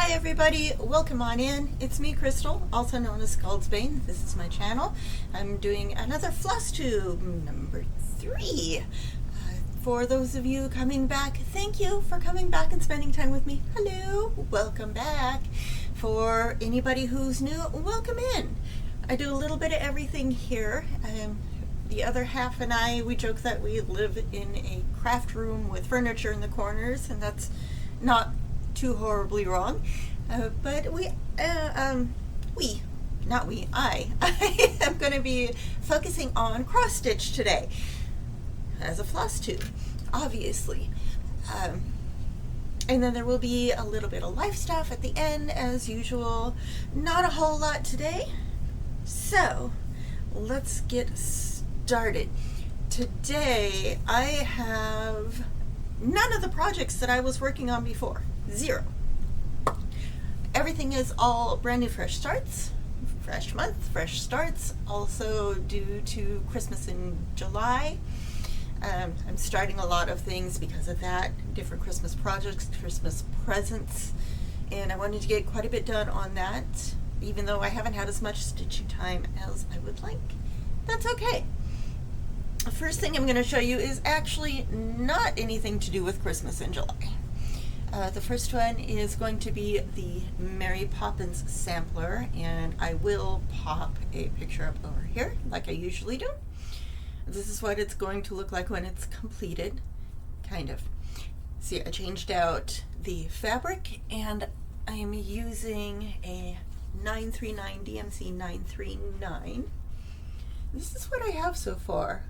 Hi everybody, welcome on in. It's me, Crystal, also known as Scaldsbane. This is my channel. I'm doing another Flosstube, number 3. For those of you coming back, thank you for coming back and spending time with me. Hello, welcome back. For anybody who's new, welcome in. I do a little bit of everything here. The other half and I, we joke that we live in a craft room with furniture in the corners, and that's not too horribly wrong, but I am going to be focusing on cross stitch today as a floss tube, obviously, and then there will be a little bit of life stuff at the end as usual. Not a whole lot today, so let's get started. Today I have none of the projects that I was working on before. Zero. Everything is all brand new fresh starts. Fresh month, fresh starts. Also due to Christmas in July. I'm starting a lot of things because of that. Different Christmas projects, Christmas presents. And I wanted to get quite a bit done on that. Even though I haven't had as much stitching time as I would like. That's okay. The first thing I'm going to show you is actually not anything to do with Christmas in July. The first one is going to be the Mary Poppins sampler, and I will pop a picture up over here like I usually do. This is what it's going to look like when it's completed, kind of. See, I changed out the fabric, and I am using a 939 DMC 939. This is what I have so far.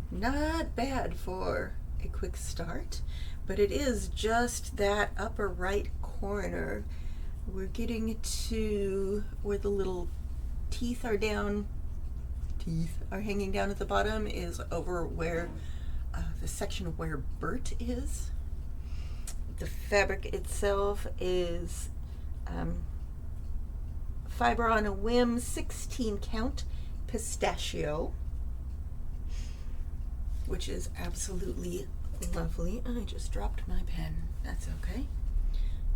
Not bad for a quick start, but it is just that upper right corner. We're getting to where the little teeth are hanging down at the bottom, is over where the section where Bert is. The fabric itself is Fiber on a Whim 16 count pistachio, which is absolutely lovely. I just dropped my pen. That's okay.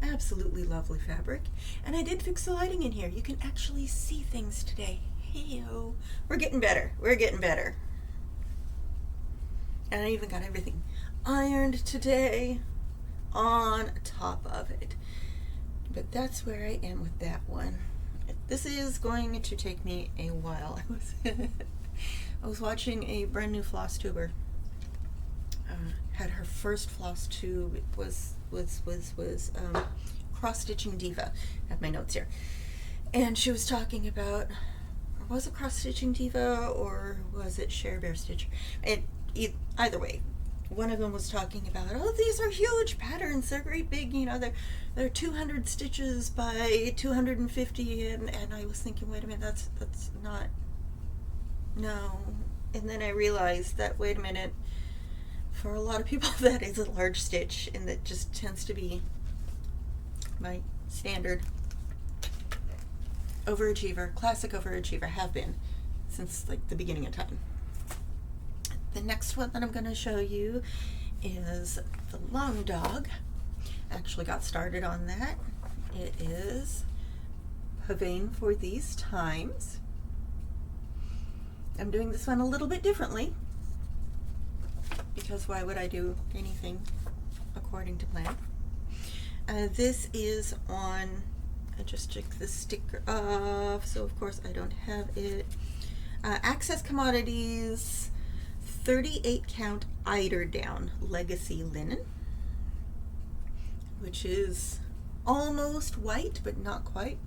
Absolutely lovely fabric. And I did fix the lighting in here. You can actually see things today. Hey-o. We're getting better. We're getting better. And I even got everything ironed today on top of it. But that's where I am with that one. This is going to take me a while. I was watching a brand new floss tuber. Had her first floss tube. It was cross stitching diva. I have my notes here, and she was talking about, was it cross stitching diva or was it Share Bear Stitch? Either way, one of them was talking about, oh, these are huge patterns. They're great big. You know, they're 200 stitches by 250, and I was thinking, wait a minute, that's not. No. And then I realized that, wait a minute, for a lot of people that is a large stitch, and that just tends to be my standard overachiever, classic overachiever, have been since like the beginning of time. The next one that I'm going to show you is the Long Dog. Actually got started on that. It is Pavane for These Times. I'm doing this one a little bit differently, because why would I do anything according to plan? This is on, I just took the sticker off, so of course I don't have it. Access Commodities 38 count eiderdown legacy linen, which is almost white but not quite.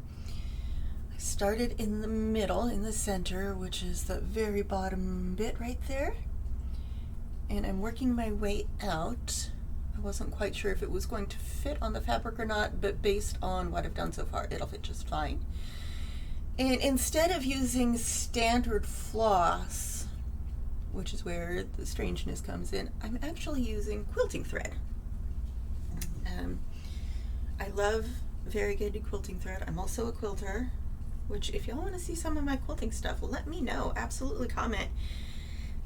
I started in the middle, in the center, which is the very bottom bit right there, and I'm working my way out. I wasn't quite sure if it was going to fit on the fabric or not, but based on what I've done so far, it'll fit just fine. And instead of using standard floss, which is where the strangeness comes in, I'm actually using quilting thread. I love variegated quilting thread. I'm also a quilter, which if y'all want to see some of my quilting stuff, let me know. Absolutely comment.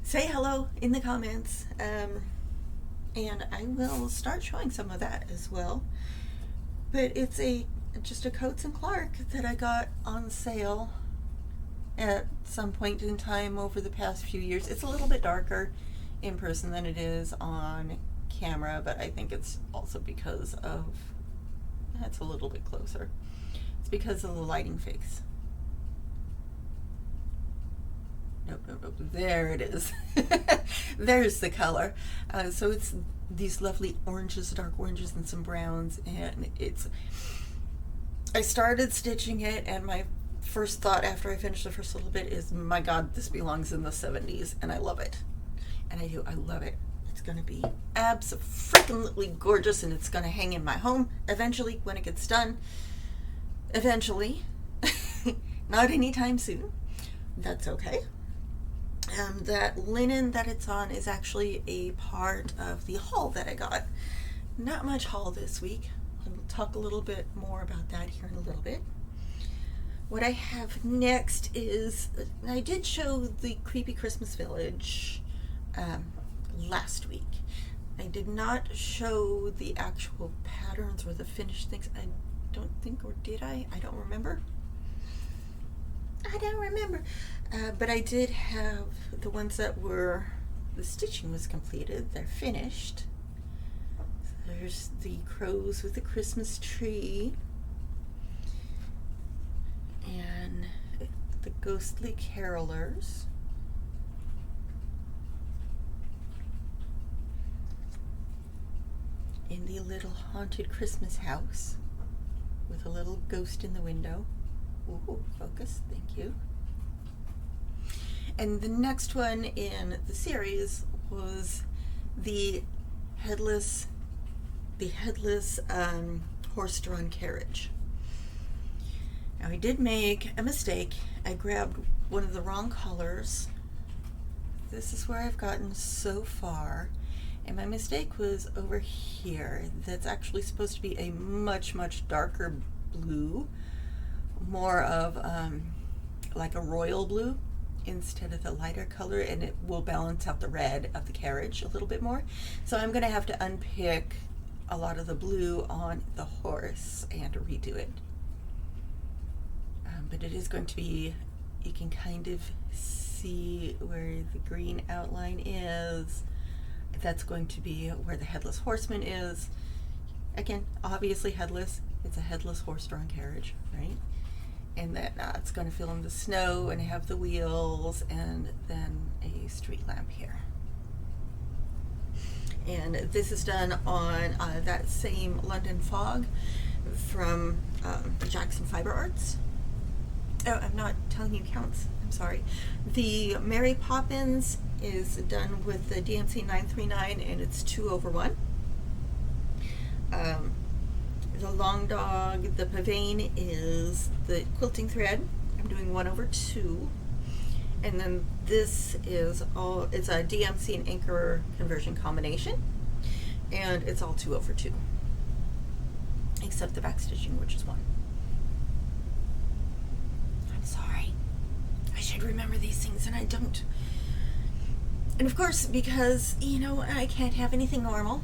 Say hello in the comments. And I will start showing some of that as well. But it's a just a Coates and Clark that I got on sale at some point in time over the past few years. It's a little bit darker in person than it is on camera, but I think it's also because of, it's a little bit closer. It's because of the lighting fix. Nope. There it is. There's the color. So it's these lovely oranges, dark oranges, and some browns, and I started stitching it, and my first thought after I finished the first little bit is, my God, this belongs in the 70s, and I love it. And I love it. It's going to be abso-freaking-lutely gorgeous, and it's going to hang in my home eventually when it gets done. Eventually. Not anytime soon. That's okay. That linen that it's on is actually a part of the haul that I got. Not much haul this week. I'll talk a little bit more about that here in a little bit. What I have next is, I did show the Creepy Christmas Village last week. I did not show the actual patterns or the finished things. I don't think, or did I? I don't remember. But I did have the ones that were, the stitching was completed. They're finished. So there's the crows with the Christmas tree. And the ghostly carolers. In the little haunted Christmas house with a little ghost in the window. Ooh, focus, thank you. And the next one in the series was the headless horse-drawn carriage. Now I did make a mistake. I grabbed one of the wrong colors. This is where I've gotten so far. And my mistake was over here. That's actually supposed to be a much, much darker blue. More of like a royal blue instead of the lighter color, and it will balance out the red of the carriage a little bit more. So I'm going to have to unpick a lot of the blue on the horse and redo it. But it is going to be, you can kind of see where the green outline is. That's going to be where the headless horseman is. Again, obviously headless. It's a headless horse-drawn carriage, right? And then it's going to fill in the snow and have the wheels, and then a street lamp here. And this is done on that same London Fog from Jackson Fiber Arts. Oh, I'm not telling you counts. I'm sorry. The Mary Poppins is done with the DMC 939, and it's 2/1. The Long Dog, the Pavane, is the quilting thread. I'm doing 1/2. And then this is it's a DMC and Anchor conversion combination. And it's all 2/2. Except the back stitching, which is 1. I'm sorry. I should remember these things, and I don't. And of course, because, I can't have anything normal.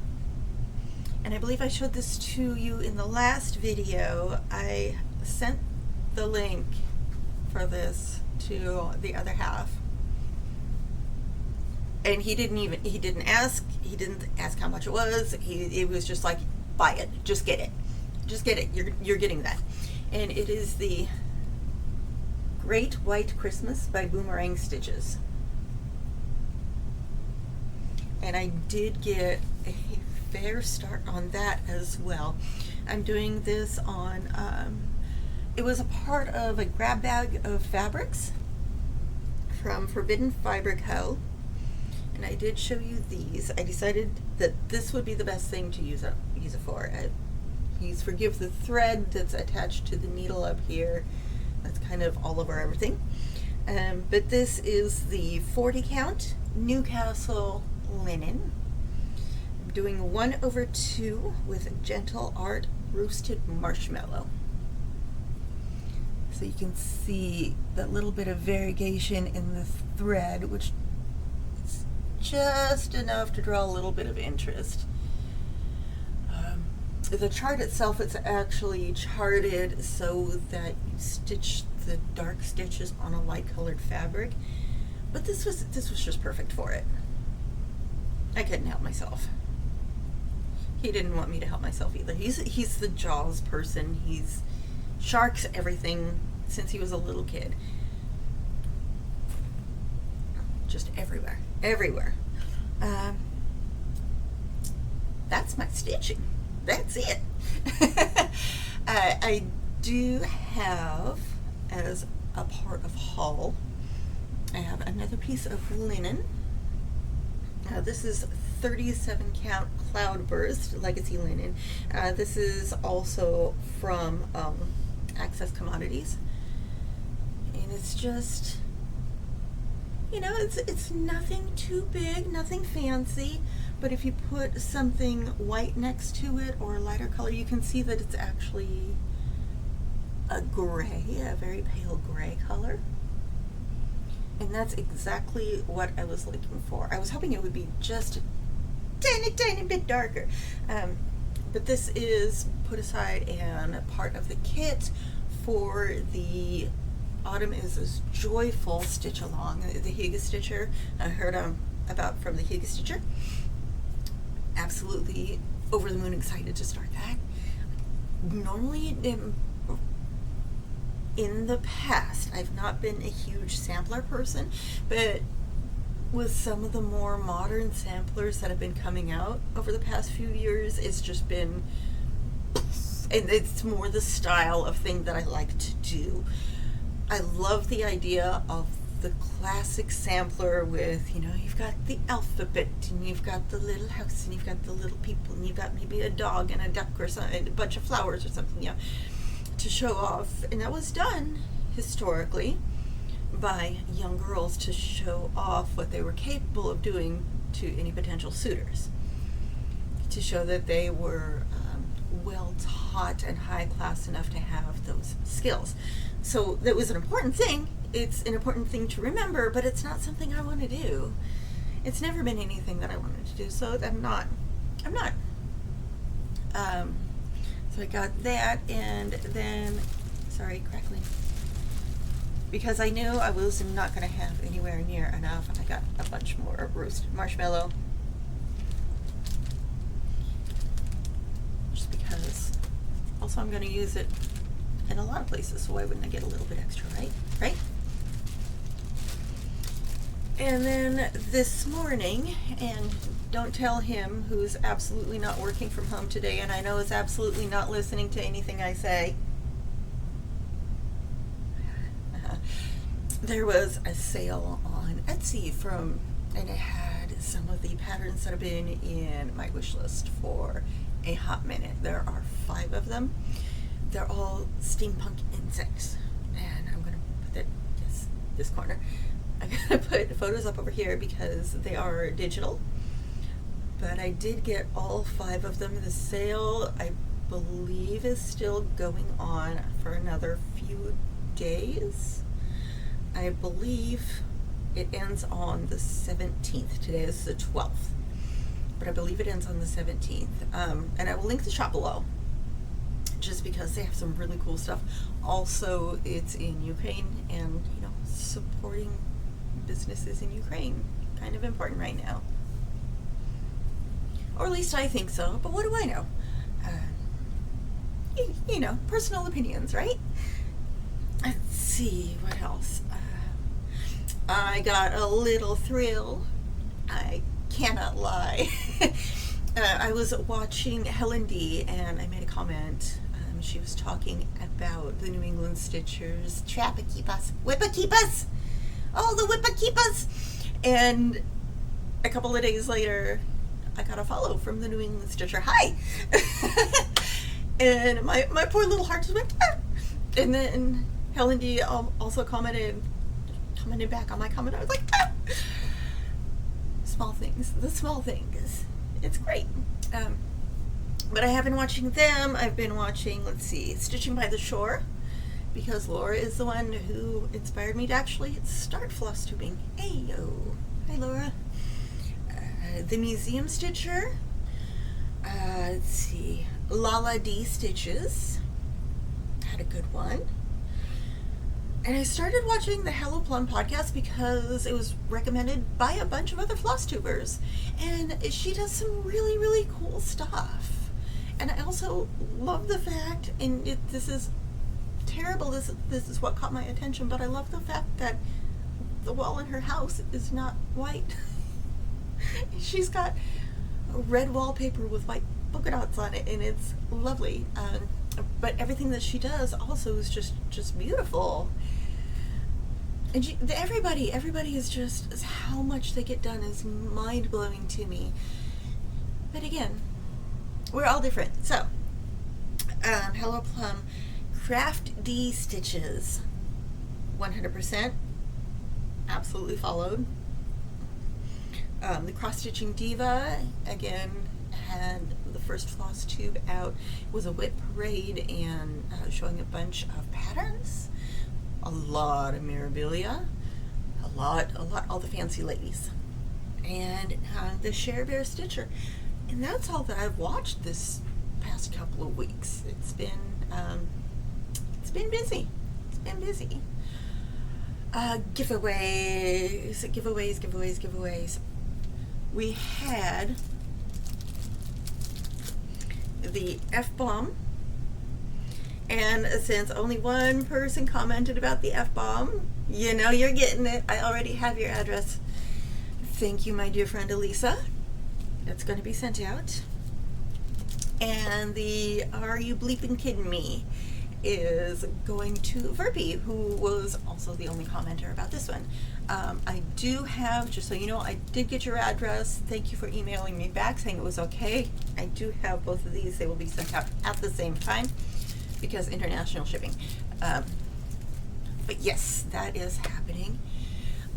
And I believe I showed this to you in the last video. I sent the link for this to the other half. And he didn't ask how much it was. It was just like, buy it, just get it. Just get it, you're getting that. And it is the Great White Christmas by Boomerang Stitches. And I did get a fair start on that as well. I'm doing this on, it was a part of a grab bag of fabrics from Forbidden Fiber Co. And I did show you these. I decided that this would be the best thing to use it for. Please forgive the thread that's attached to the needle up here. That's kind of all over everything. But this is the 40 count Newcastle linen. I'm doing 1/2 with Gentle Art Roasted Marshmallow. So you can see that little bit of variegation in the thread, which is just enough to draw a little bit of interest. The chart itself, it's actually charted so that you stitch the dark stitches on a light colored fabric, but this was just perfect for it. I couldn't help myself. He didn't want me to help myself either. He's the Jaws person. He's sharks everything since he was a little kid. Just everywhere. That's my stitching. That's it. I do have, as a part of haul, I have another piece of linen. This is 37 count Cloudburst Legacy linen. This is also from Access Commodities, and it's just, it's nothing too big, nothing fancy, but if you put something white next to it or a lighter color, you can see that it's actually a very pale gray color. And that's exactly what I was looking for. I was hoping it would be just a tiny bit darker. But this is put aside and part of the kit for the Autumn is a Joyful Stitch Along, the Higa Stitcher. I heard about from the Higa Stitcher. Absolutely over the moon excited to start that. Normally, in the past, I've not been a huge sampler person, but with some of the more modern samplers that have been coming out over the past few years, it's just been, and it's more the style of thing that I like to do. I love the idea of the classic sampler with, you've got the alphabet, and you've got the little house, and you've got the little people, and you've got maybe a dog and a duck or something, a bunch of flowers or something, to show off. And that was done historically by young girls to show off what they were capable of doing to any potential suitors, to show that they were well taught and high class enough to have those skills. So that was an important thing. It's an important thing to remember, but it's not something I want to do. It's never been anything that I wanted to do, so I'm not. So I got that, and then, sorry, crackling. Because I knew I was not going to have anywhere near enough, I got a bunch more roasted marshmallow. Just because, also I'm going to use it in a lot of places, so why wouldn't I get a little bit extra, right? And then this morning, and don't tell him, who's absolutely not working from home today, and I know is absolutely not listening to anything I say, there was a sale on Etsy and it had some of the patterns that have been in my wish list for a hot minute. There are 5 of them. They're all steampunk insects, and I'm going to put that, this corner. I'm going to put photos up over here because they are digital, but I did get all 5 of them. The sale, I believe, is still going on for another few days. I believe it ends on the 17th. Today is the 12th, but I believe it ends on the 17th. And I will link the shop below, just because they have some really cool stuff. Also, it's in Ukraine, and supporting businesses in Ukraine, kind of important right now, or at least I think so, but what do I know? Personal opinions, right? Let's see what else. I got a little thrill, I cannot lie. I was watching Helen D, and I made a comment. She was talking about the New England Stitchers, Trappa-keepers, Whippa-keepers, all the Whippa-keepers. And a couple of days later, I got a follow from the New England Stitcher. Hi! And my poor little heart just went, ah! And then Helen D also commented back on my comment. I was like, ah! Small things, the small things. It's great. But I have been watching them. I've been watching, Stitching by the Shore, because Laura is the one who inspired me to actually start floss tubing. Ayo. Hi, Laura. The Museum Stitcher. Lala D Stitches had a good one. And I started watching the Hello Plum podcast because it was recommended by a bunch of other Flosstubers. And she does some really, really cool stuff. And I also love the fact, and this is terrible, this is what caught my attention, but I love the fact that the wall in her house is not white. She's got red wallpaper with white polka dots on it, and it's lovely. But everything that she does also is just beautiful. And everybody is just, how much they get done is mind-blowing to me. But again, we're all different. So, Hello Plum Craft D Stitches, 100%, absolutely followed. The Cross Stitching Diva, again, had the first Flosstube out. It was a wit parade and showing a bunch of patterns, a lot of memorabilia, a lot, all the fancy ladies, and the Share Bear Stitcher. And that's all that I've watched this past couple of weeks. It's been busy. It's been busy. Giveaways. We had the F-bomb, and since only one person commented about the F-bomb, you know you're getting it. I already have your address. Thank you, my dear friend Elisa. It's going to be sent out. And the Are You Bleeping Kidding Me is going to Verpy, who was also the only commenter about this one. I do have, just so you know, I did get your address. Thank you for emailing me back saying it was okay. I do have both of these. They will be sent out at the same time because international shipping. But yes, that is happening.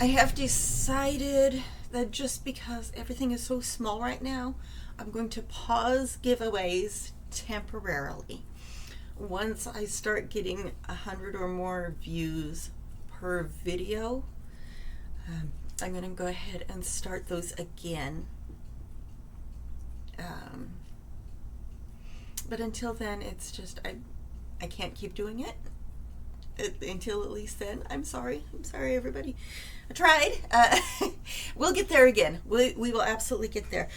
I have decided that just because everything is so small right now, I'm going to pause giveaways temporarily. Once I start getting 100 or more views per video, I'm going to go ahead and start those again. But until then, it's just, I can't keep doing it. Until at least then. I'm sorry everybody. I tried. We'll get there again. We will absolutely get there.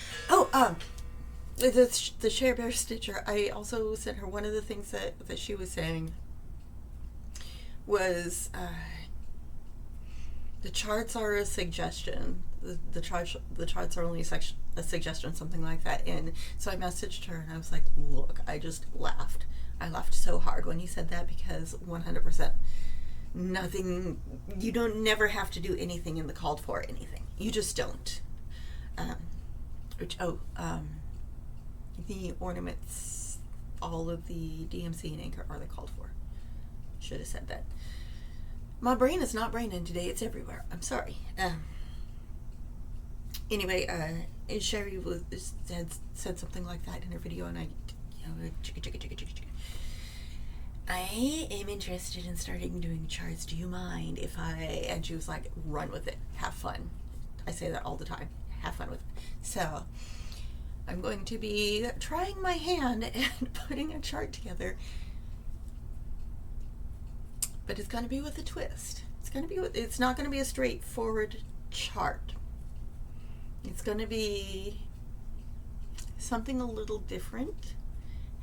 The Share Bear Stitcher, I also sent her one of the things that she was saying was the charts are a suggestion. The charts are only a suggestion, something like that. And so I messaged her and I was like, look, I just laughed. I laughed so hard when you said that because 100%, nothing, you don't never have to do anything in the called for anything. You just don't. The ornaments, all of the DMC and Anchor are the called for. Should have said that. My brain is not braining today. It's everywhere. I'm sorry. Anyway, Sherry had said something like that in her video, and I am interested in starting doing charts. Do you mind if I? And she was like, run with it. Have fun. I say that all the time. Have fun with it. So I'm going to be trying my hand and putting a chart together. But it's going to be with a twist. It's not going to be a straightforward chart. It's going to be something a little different.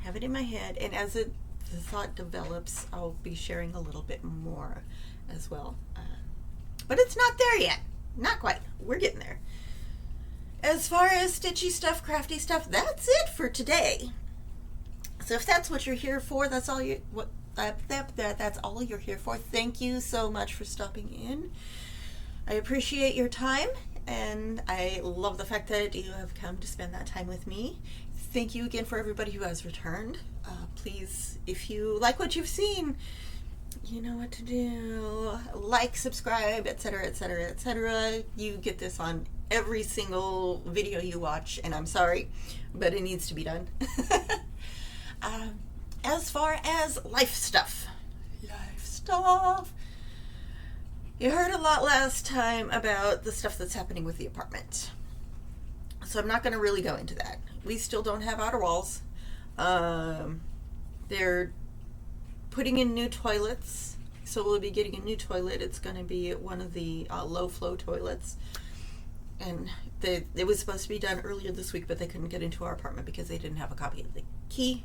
Have it in my head, and as the thought develops, I'll be sharing a little bit more as well. But it's not there yet. Not quite. We're getting there. As far as stitchy stuff, crafty stuff, that's it for today. So if that's what you're here for, that's all that's all you're here for. Thank you so much for stopping in. I appreciate your time, and I love the fact that you have come to spend that time with me. Thank you again for everybody who has returned. Please, if you like what you've seen, you know what to do. Like, subscribe, etc., etc., etc. You get this on every single video you watch, and I'm sorry, but it needs to be done. As far as life stuff, you heard a lot last time about the stuff that's happening with the apartment, so I'm not going to really go into that. We still don't have outer walls. They're putting in new toilets, so we'll be getting a new toilet. It's going to be one of the low flow toilets, and it was supposed to be done earlier this week, but they couldn't get into our apartment because they didn't have a copy of the key.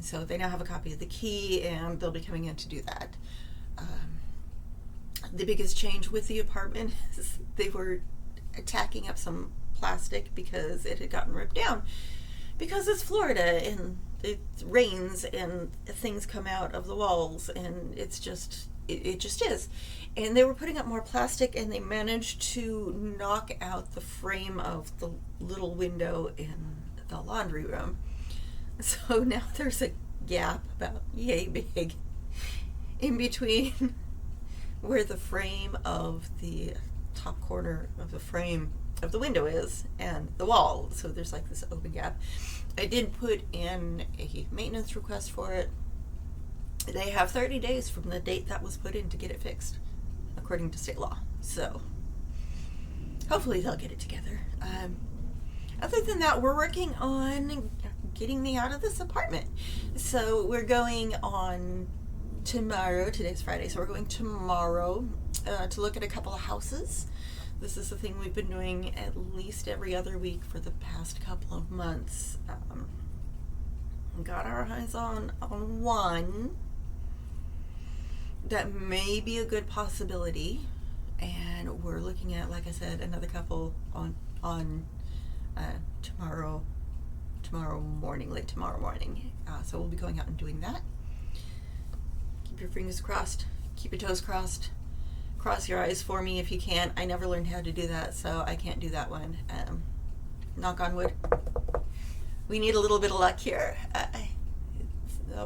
So they now have a copy of the key, and they'll be coming in to do that. The biggest change with the apartment is they were tacking up some plastic because it had gotten ripped down. Because it's Florida and it rains and things come out of the walls, and it just is. And they were putting up more plastic, and they managed to knock out the frame of the little window in the laundry room. So now there's a gap about yay big in between where the frame of the top corner of the frame of the window is and the wall. So there's like this open gap. I did put in a maintenance request for it. They have 30 days from the date that was put in to get it fixed, according to state law. So hopefully they'll get it together. Other than that, we're working on getting me out of this apartment. So we're going on tomorrow. Today's Friday, so we're going tomorrow to look at a couple of houses. This is the thing we've been doing at least every other week for the past couple of months. Got our eyes on one that may be a good possibility, and we're looking at, like I said, another couple on tomorrow morning, late tomorrow morning. So we'll be going out and doing that. Keep your fingers crossed. Keep your toes crossed. Cross your eyes for me if you can. I never learned how to do that, so I can't do that one. Knock on wood. We need a little bit of luck here.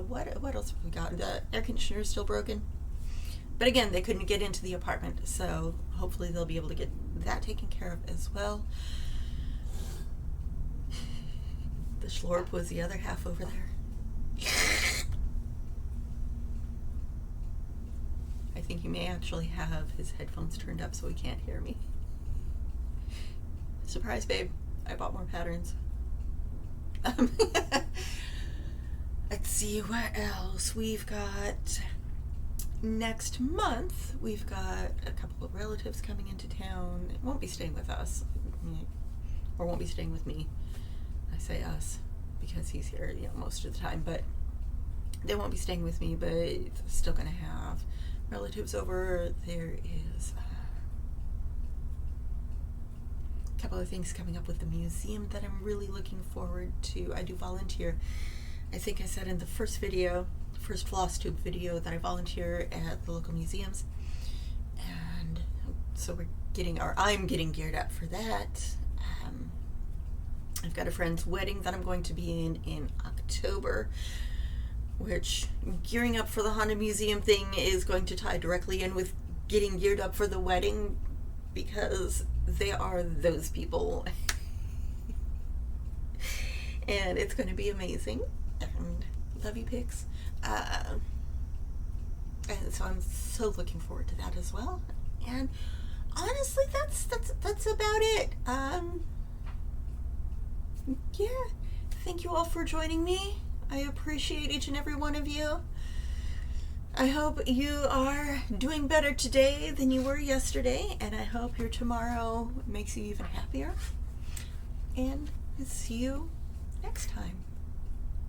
What else have we got? The air conditioner is still broken. But again, they couldn't get into the apartment, so hopefully they'll be able to get that taken care of as well. The schlorp was the other half over there. I think he may actually have his headphones turned up so he can't hear me. Surprise, babe. I bought more patterns. Let's see what else we've got. Next month, we've got a couple of relatives coming into town. It won't be staying with us, or won't be staying with me. I say us because he's here, most of the time, but they won't be staying with me, but still gonna have relatives over. There is a couple of things coming up with the museum that I'm really looking forward to. I do volunteer. I think I said in the first Flosstube video that I volunteer at the local museums, and so I'm getting geared up for that. I've got a friend's wedding that I'm going to be in October, which gearing up for the Haunted Museum thing is going to tie directly in with getting geared up for the wedding, because they are those people. And it's going to be amazing. And love you, pics. And so I'm so looking forward to that as well. And honestly, that's about it. Yeah. Thank you all for joining me. I appreciate each and every one of you. I hope you are doing better today than you were yesterday, and I hope your tomorrow makes you even happier. And see you next time.